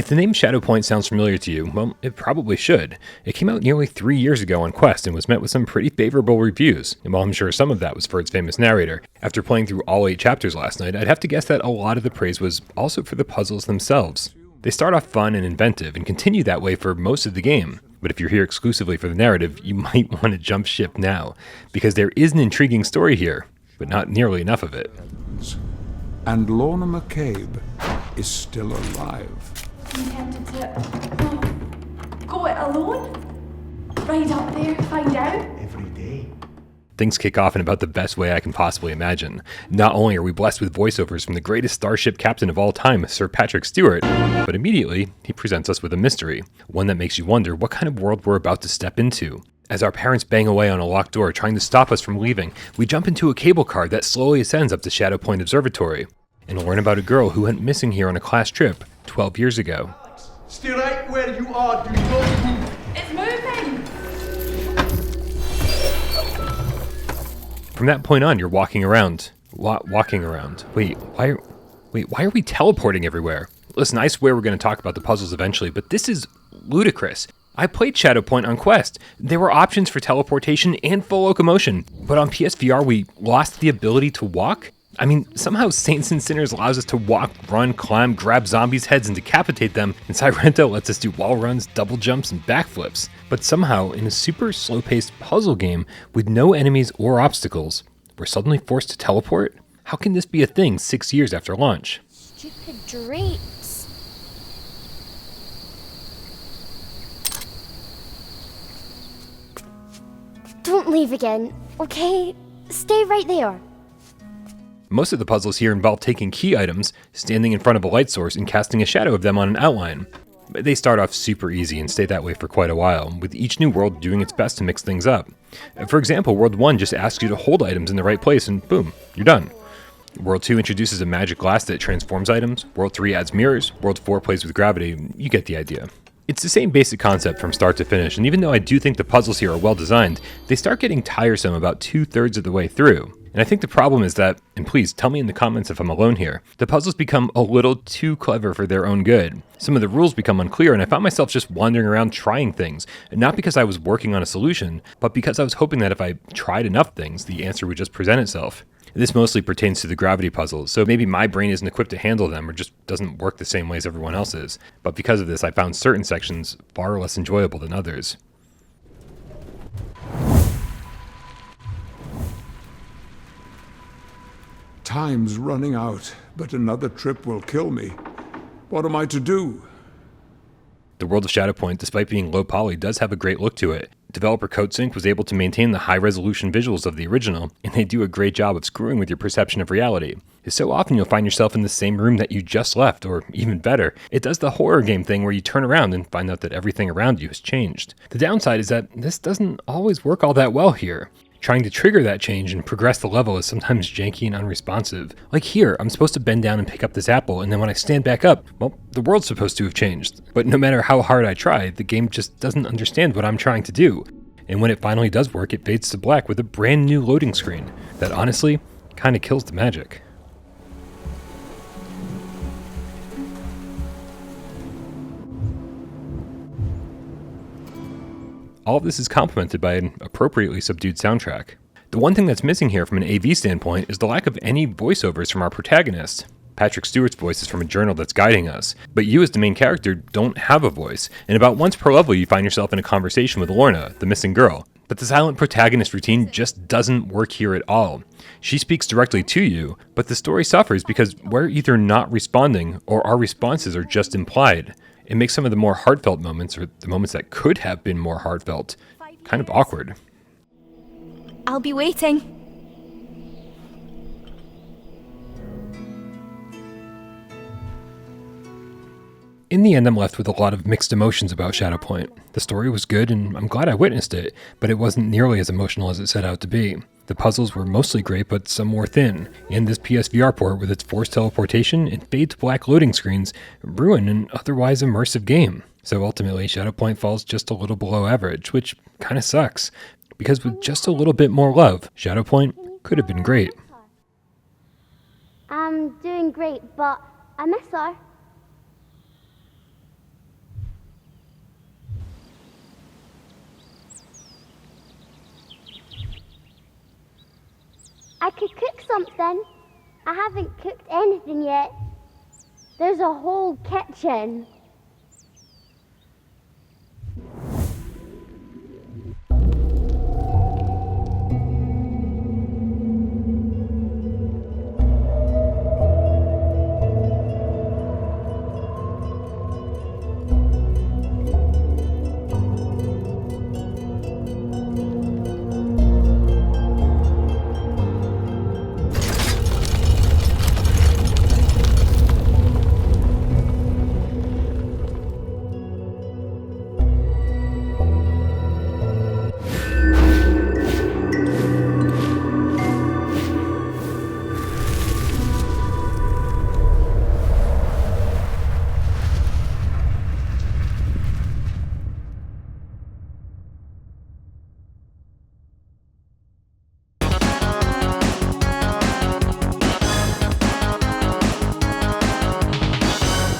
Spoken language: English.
If the name Shadowpoint sounds familiar to you, well, it probably should. It came out nearly 3 years ago on Quest and was met with some pretty favorable reviews, and while I'm sure some of that was for its famous narrator, after playing through all 8 chapters last night, I'd have to guess that a lot of the praise was also for the puzzles themselves. They start off fun and inventive, and continue that way for most of the game. But if you're here exclusively for the narrative, you might want to jump ship now, because there is an intriguing story here, but not nearly enough of it. And Lorna McCabe is still alive. I'm tempted to go it alone, ride up there, find out. Every day. Things kick off in about the best way I can possibly imagine. Not only are we blessed with voiceovers from the greatest starship captain of all time, Sir Patrick Stewart, but immediately he presents us with a mystery, one that makes you wonder what kind of world we're about to step into. As our parents bang away on a locked door trying to stop us from leaving, we jump into a cable car that slowly ascends up to Shadowpoint Observatory, and learn about a girl who went missing here on a class trip 12 years ago. Stay right where you are, do not move. It's moving! From that point on, you're walking around. Wait, why are we teleporting everywhere? Listen, I swear we're going to talk about the puzzles eventually, but this is ludicrous. I played Shadowpoint on Quest. There were options for teleportation and full locomotion, but on PSVR we lost the ability to walk? I mean, somehow Saints and Sinners allows us to walk, run, climb, grab zombies' heads and decapitate them, and Sirento lets us do wall runs, double jumps, and backflips. But somehow, in a super slow-paced puzzle game with no enemies or obstacles, we're suddenly forced to teleport? How can this be a thing 6 years after launch? Stupid drapes. Don't leave again, okay? Stay right there. Most of the puzzles here involve taking key items, standing in front of a light source, and casting a shadow of them on an outline. They start off super easy and stay that way for quite a while, with each new world doing its best to mix things up. For example, World 1 just asks you to hold items in the right place and boom, you're done. World 2 introduces a magic glass that transforms items, World 3 adds mirrors, World 4 plays with gravity, you get the idea. It's the same basic concept from start to finish, and even though I do think the puzzles here are well designed, they start getting tiresome about 2/3 of the way through. And I think the problem is that, and please tell me in the comments if I'm alone here, the puzzles become a little too clever for their own good. Some of the rules become unclear, and I found myself just wandering around trying things, not because I was working on a solution, but because I was hoping that if I tried enough things, the answer would just present itself. This mostly pertains to the gravity puzzles, so maybe my brain isn't equipped to handle them or just doesn't work the same way as everyone else's. But because of this, I found certain sections far less enjoyable than others. Time's running out, but another trip will kill me. What am I to do? The world of Shadowpoint, despite being low poly, does have a great look to it. Developer CodeSync was able to maintain the high-resolution visuals of the original, and they do a great job of screwing with your perception of reality. So often you'll find yourself in the same room that you just left, or even better, it does the horror game thing where you turn around and find out that everything around you has changed. The downside is that this doesn't always work all that well here. Trying to trigger that change and progress the level is sometimes janky and unresponsive. Like here, I'm supposed to bend down and pick up this apple, and then when I stand back up, well, the world's supposed to have changed. But no matter how hard I try, the game just doesn't understand what I'm trying to do. And when it finally does work, it fades to black with a brand new loading screen that honestly kind of kills the magic. All of this is complemented by an appropriately subdued soundtrack. The one thing that's missing here from an AV standpoint is the lack of any voiceovers from our protagonist. Patrick Stewart's voice is from a journal that's guiding us, but you as the main character don't have a voice, and about once per level you find yourself in a conversation with Lorna, the missing girl. But the silent protagonist routine just doesn't work here at all. She speaks directly to you, but the story suffers because we're either not responding or our responses are just implied. It makes some of the more heartfelt moments, or the moments that could have been more heartfelt, kind of awkward. I'll be waiting. In the end, I'm left with a lot of mixed emotions about Shadowpoint. The story was good, and I'm glad I witnessed it, but it wasn't nearly as emotional as it set out to be. The puzzles were mostly great, but some wore thin, and this PSVR port with its forced teleportation and fade to black loading screens ruin an otherwise immersive game. So ultimately, Shadowpoint falls just a little below average, which kinda sucks, because with just a little bit more love, Shadowpoint could have been great. I'm doing great, but I miss her. I could cook something. I haven't cooked anything yet. There's a whole kitchen.